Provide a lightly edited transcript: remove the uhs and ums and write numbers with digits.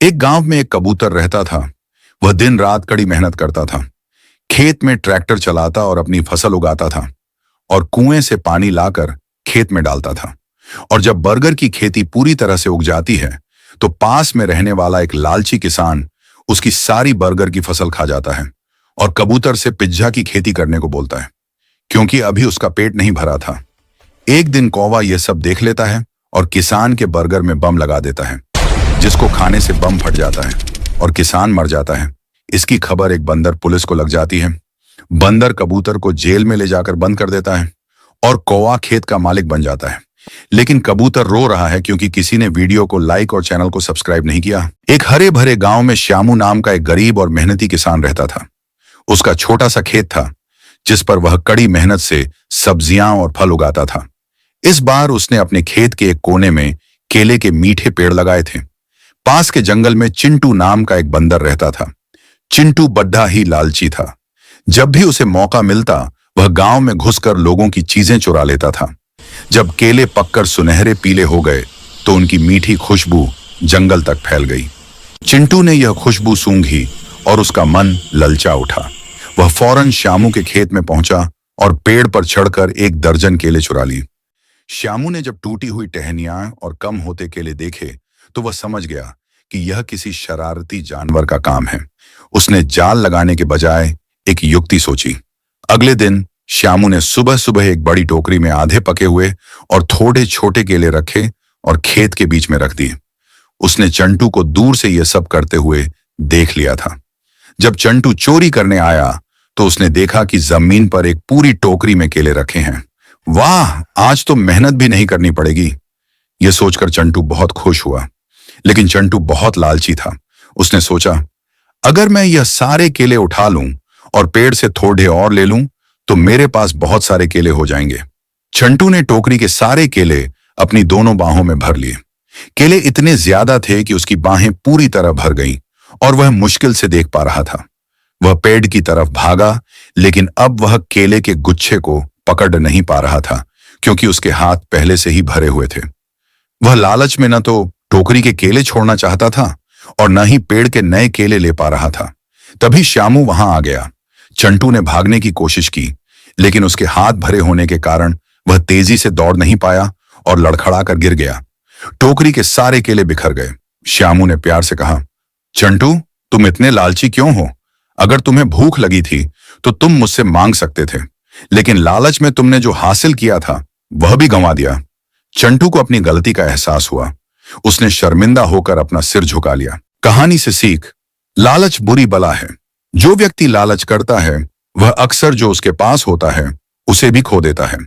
एक गांव में एक कबूतर रहता था। वह दिन रात कड़ी मेहनत करता था। खेत में ट्रैक्टर चलाता और अपनी फसल उगाता था और कुएं से पानी लाकर खेत में डालता था। और जब बर्गर की खेती पूरी तरह से उग जाती है तो पास में रहने वाला एक लालची किसान उसकी सारी बर्गर की फसल खा जाता है और कबूतर से पिज्जा की खेती करने को बोलता है, क्योंकि अभी उसका पेट नहीं भरा था। एक दिन कौवा यह सब देख लेता है और किसान के बर्गर में बम लगा देता है, जिसको खाने से बम फट जाता है और किसान मर जाता है। इसकी खबर एक बंदर पुलिस को लग जाती है। बंदर कबूतर को जेल में ले जाकर बंद कर देता है और कौवा खेत का मालिक बन जाता है। लेकिन कबूतर रो रहा है क्योंकि किसी ने वीडियो को लाइक और चैनल को सब्सक्राइब नहीं किया। एक हरे भरे गांव में श्यामू नाम का एक गरीब और मेहनती किसान रहता था। उसका छोटा सा खेत था जिस पर वह कड़ी मेहनत से सब्जियां और फल उगाता था। इस बार उसने अपने खेत के एक कोने में केले के मीठे पेड़ लगाए थे। पास के जंगल में चिंटू नाम का एक बंदर रहता था। चिंटू बड्ढा ही लालची था। जब भी उसे मौका मिलता वह गांव में घुसकर लोगों की चीजें चुरा लेता था। जब केले पककर सुनहरे पीले हो गए तो उनकी मीठी खुशबू जंगल तक फैल गई। चिंटू ने यह खुशबू सूंघी और उसका मन ललचा उठा। वह फौरन श्यामू के खेत में पहुंचा और पेड़ पर चढ़कर 1 दर्जन केले चुरा लिए। श्यामू ने जब टूटी हुई टहनियां और कम होते केले देखे तो वह समझ गया कि यह किसी शरारती जानवर का काम है। उसने जाल लगाने के बजाय एक युक्ति सोची। अगले दिन श्यामू ने सुबह सुबह एक बड़ी टोकरी में आधे पके हुए और थोड़े छोटे केले रखे और खेत के बीच में रख दिए। उसने चंटू को दूर से यह सब करते हुए देख लिया था। जब चंटू चोरी करने आया तो उसने देखा कि जमीन पर एक पूरी टोकरी में केले रखे हैं। वाह, आज तो मेहनत भी नहीं करनी पड़ेगी, यह सोचकर चंटू बहुत खुश हुआ। लेकिन चंटू बहुत लालची था। उसने सोचा, अगर मैं यह सारे केले उठा लूं और पेड़ से थोड़े और ले लूं तो मेरे पास बहुत सारे केले हो जाएंगे। चंटू ने टोकरी के सारे केले अपनी दोनों बाहों में भर लिए। केले इतने ज्यादा थे कि उसकी बाहें पूरी तरह भर गईं और वह मुश्किल से देख पा रहा था। वह पेड़ की तरफ भागा, लेकिन अब वह केले के गुच्छे को पकड़ नहीं पा रहा था क्योंकि उसके हाथ पहले से ही भरे हुए थे। वह लालच में न तो टोकरी के केले छोड़ना चाहता था और न ही पेड़ के नए केले ले पा रहा था। तभी श्यामू वहां आ गया। चंटू ने भागने की कोशिश की, लेकिन उसके हाथ भरे होने के कारण वह तेजी से दौड़ नहीं पाया और लड़खड़ाकर गिर गया। टोकरी के सारे केले बिखर गए। श्यामू ने प्यार से कहा, चंटू, तुम इतने लालची क्यों हो? अगर तुम्हें भूख लगी थी तो तुम मुझसे मांग सकते थे, लेकिन लालच में तुमने जो हासिल किया था वह भी गंवा दिया। चंटू को अपनी गलती का एहसास हुआ। उसने शर्मिंदा होकर अपना सिर झुका लिया। कहानी से सीख, लालच बुरी बला है। जो व्यक्ति लालच करता है वह अक्सर जो उसके पास होता है उसे भी खो देता है।